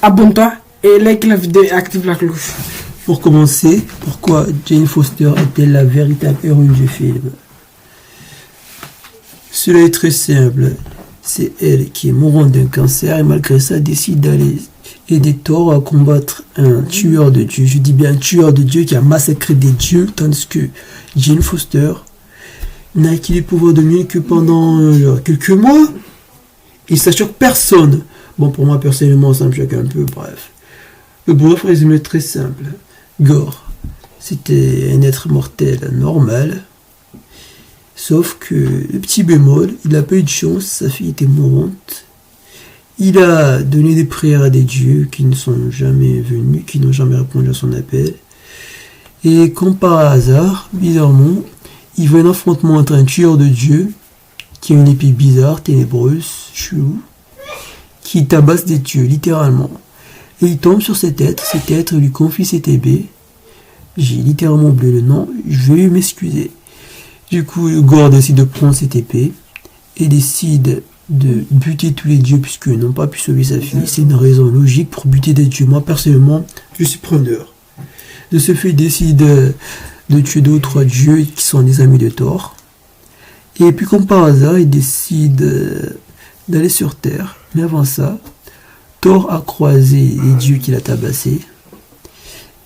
abonne-toi et like la vidéo et active la cloche. Pour commencer, pourquoi Jane Foster est-elle la véritable héroïne du film? Cela est très simple. C'est elle qui est mourante d'un cancer et malgré ça décide d'aller aider Thor à combattre un tueur de Dieu. Je dis bien un tueur de Dieu qui a massacré des dieux, tandis que Jane Foster n'a acquis les pouvoirs de mieux que pendant quelques mois. Il s'assure personne. Bon, pour moi personnellement, ça me choque un peu, bref. Le bref résumé est très simple. Gore, c'était un être mortel normal, sauf que le petit bémol, il n'a pas eu de chance, sa fille était mourante. Il a donné des prières à des dieux qui ne sont jamais venus, qui n'ont jamais répondu à son appel. Et comme par hasard, bizarrement, il voit un affrontement entre un tueur de dieux, qui a une épée bizarre, ténébreuse, chelou, qui tabasse des dieux, littéralement. Et il tombe sur cet être lui confie cette épée. J'ai littéralement oublié le nom, je vais m'excuser. Du coup, Gore décide de prendre cette épée et décide de buter tous les dieux puisqu'ils n'ont pas pu sauver sa fille. C'est une raison logique pour buter des dieux. Moi, personnellement, je suis preneur. De ce fait, il décide de tuer 2 ou 3 dieux qui sont des amis de Thor. Et puis, comme par hasard, il décide d'aller sur Terre. Mais avant ça, Thor a croisé les dieux qu'il a tabassés.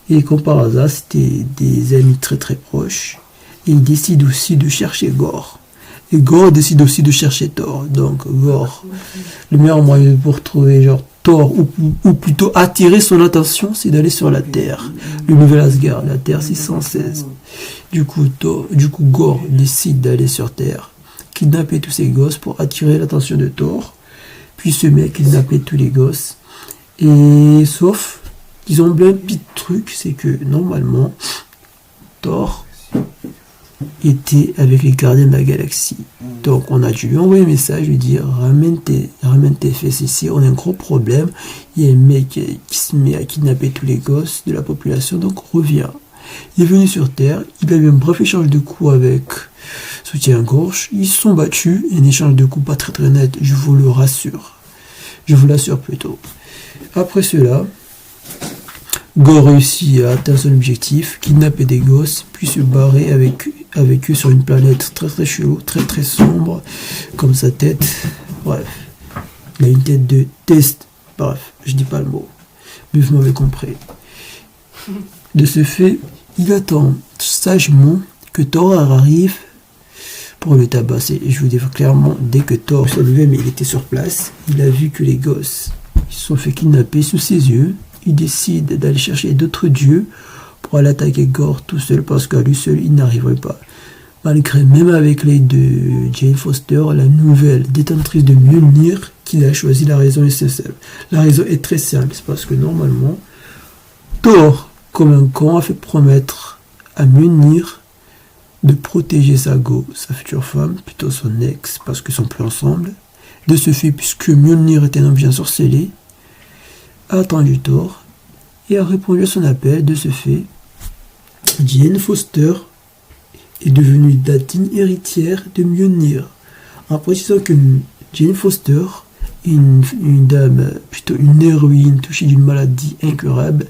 Et comme par hasard, c'était des amis très très proches. Et il décide aussi de chercher Gore. Et Gore décide aussi de chercher Thor. Donc Gore, le meilleur moyen pour trouver Thor, ou plutôt attirer son attention, c'est d'aller sur la Terre. Le nouvel Asgard, la Terre 616. Du coup, Gore décide d'aller sur Terre, kidnapper tous ses gosses pour attirer l'attention de Thor. Puis ce mec kidnapper tous les gosses. Et sauf, ils ont bien un petit truc, c'est que normalement, Thor était avec les gardiens de la galaxie. Donc on a dû lui envoyer un message, lui dire ramène tes fesses ici, on a un gros problème. Il y a un mec qui se met à kidnapper tous les gosses de la population, donc reviens. Il est venu sur Terre, il a eu un bref échange de coups avec Soutien-Gorge, ils se sont battus, un échange de coups pas très très net, je vous le rassure. Je vous l'assure plutôt. Après cela, Gore réussit à atteindre son objectif, kidnapper des gosses, puis se barrer avec eux sur une planète très très chelou, très très sombre, comme sa tête. Bref, il a une tête de test. Bref, je dis pas le mot, mais vous m'avez compris. De ce fait, il attend sagement que Thor arrive pour le tabasser. Et je vous dis clairement, dès que Thor s'est levé, mais il était sur place, il a vu que les gosses ils se sont fait kidnapper sous ses yeux. Il décide d'aller chercher d'autres dieux pour aller attaquer Gore tout seul parce qu'à lui seul, il n'arriverait pas. Malgré, même avec l'aide de Jane Foster, la nouvelle détentrice de Mjolnir, qu'il a choisi, la raison est simple. La raison est très simple, c'est parce que normalement, Thor, comme un con, a fait promettre à Mjolnir de protéger sa future femme, plutôt son ex, parce qu'ils sont plus ensemble. De ce fait, puisque Mjolnir était un homme bien sorcelé, a attendu Thor et a répondu à son appel. De ce fait, Jane Foster est devenue la digne héritière de Mjolnir, en précisant que Jane Foster est une dame, plutôt une héroïne touchée d'une maladie incurable,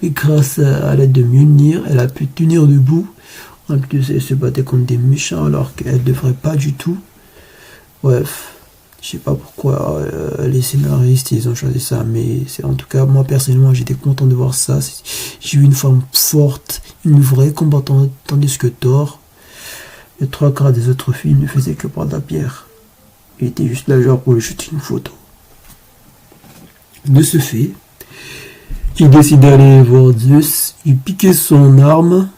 mais grâce à l'aide de Mjolnir, elle a pu tenir debout. En plus, elle se battait contre des méchants alors qu'elle ne devrait pas du tout. Bref. Je sais pas pourquoi les scénaristes ils ont choisi ça, mais c'est en tout cas moi personnellement j'étais content de voir ça. J'ai vu une femme forte, une vraie combattante, tandis que Thor, les 3/4 des autres films ne faisaient que prendre la pierre. Il était juste là genre pour lui shooter une photo. De ce fait, il décide d'aller voir Zeus, il piquait son arme.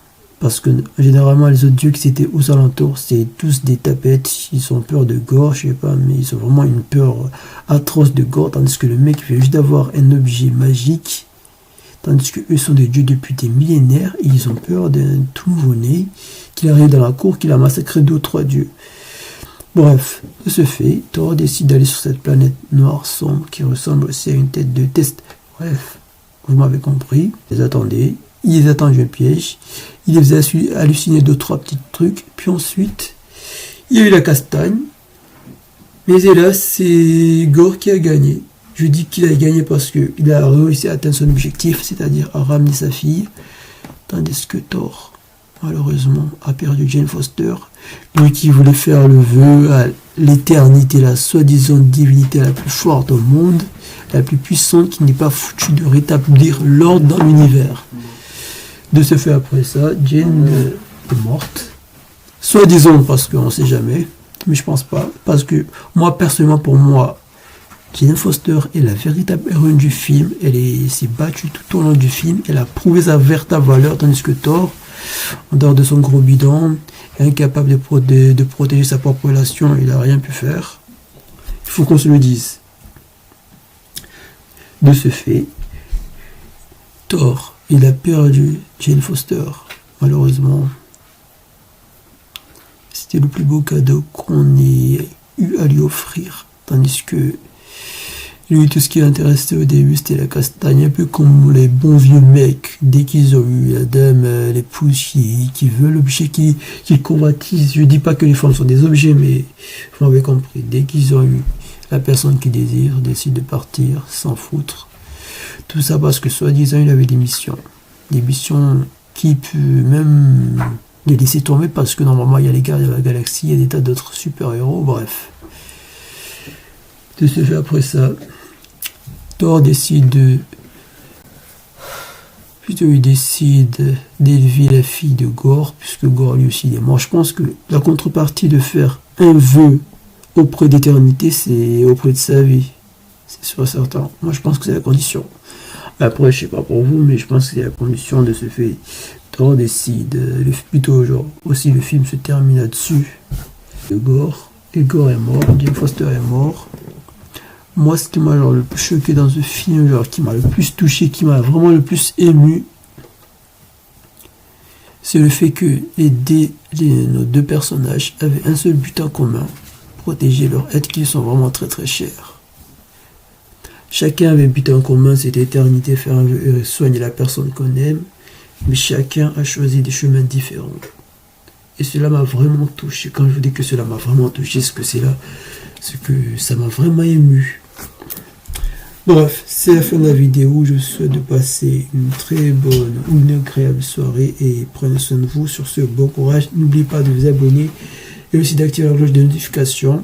Parce que généralement les autres dieux qui étaient aux alentours, c'est tous des tapettes, ils ont peur de Gore, je sais pas, mais ils ont vraiment une peur atroce de Gore, tandis que le mec il vient juste d'avoir un objet magique, tandis que eux sont des dieux depuis des millénaires, et ils ont peur d'un tout nouveau-né qui arrive dans la cour, qui a massacré 2 ou 3 dieux. Bref, de ce fait, Thor décide d'aller sur cette planète noire sombre qui ressemble aussi à une tête de test. Bref, vous m'avez compris, ils attendaient. Il les attendait un piège, il les faisait halluciner 2-3 petits trucs, puis ensuite, il y a eu la castagne, mais hélas, c'est Gore qui a gagné. Je dis qu'il a gagné parce qu'il a réussi à atteindre son objectif, c'est-à-dire à ramener sa fille. Tandis que Thor, malheureusement, a perdu Jane Foster. Lui qui voulait faire le vœu à l'éternité, la soi-disant divinité la plus forte au monde, la plus puissante, qui n'est pas foutue de rétablir l'ordre dans l'univers. De ce fait, après ça, Jane est morte. Soi-disant, parce qu'on ne sait jamais, mais je pense pas. Parce que moi, personnellement, pour moi, Jane Foster est la véritable héroïne du film. Elle s'est battue tout au long du film. Elle a prouvé sa véritable valeur, tandis que Thor, en dehors de son gros bidon, est incapable de protéger sa propre relation. Il n'a rien pu faire. Il faut qu'on se le dise. De ce fait, Thor, il a perdu Jane Foster. Malheureusement, c'était le plus beau cadeau qu'on ait eu à lui offrir. Tandis que lui, tout ce qui l'intéressait au début, c'était la castagne, un peu comme les bons vieux mecs. Dès qu'ils ont eu la dame, l'épouse qui veut l'objet qu'ils convoitisent. Je dis pas que les femmes sont des objets, mais vous m'avez compris. Dès qu'ils ont eu la personne qu'ils désirent, décident de partir, s'en foutre. Tout ça parce que soi-disant, il avait des missions. Des missions qui peuvent même les laisser tomber parce que normalement, il y a les gardiens de la galaxie, il y a des tas d'autres super-héros, bref. De ce fait, après ça, Thor décide d'élever la fille de Gore, puisque Gore lui aussi il est mort. Je pense que la contrepartie de faire un vœu auprès d'éternité, c'est auprès de sa vie. C'est sûr et certain. Moi, je pense que c'est la condition. Après, je sais pas pour vous, mais je pense que c'est la condition de ce fait. Thor décide, plutôt genre, aussi le film se termine là-dessus, de Gore. Et Gore est mort, Jane Foster est mort. Moi, ce qui m'a le plus choqué dans ce film, qui m'a le plus touché, qui m'a vraiment le plus ému, c'est le fait que nos deux personnages avaient un seul but en commun, protéger leurs êtres qui sont vraiment très très chers. Chacun avait un but en commun, c'était l'éternité, faire un vœu, soigner la personne qu'on aime, mais chacun a choisi des chemins différents. Et cela m'a vraiment touché. Quand je vous dis que cela m'a vraiment touché, c'est que ça m'a vraiment ému. Bref, c'est la fin de la vidéo. Je vous souhaite de passer une très bonne ou une agréable soirée et prenez soin de vous. Sur ce, bon courage. N'oubliez pas de vous abonner et aussi d'activer la cloche de notification.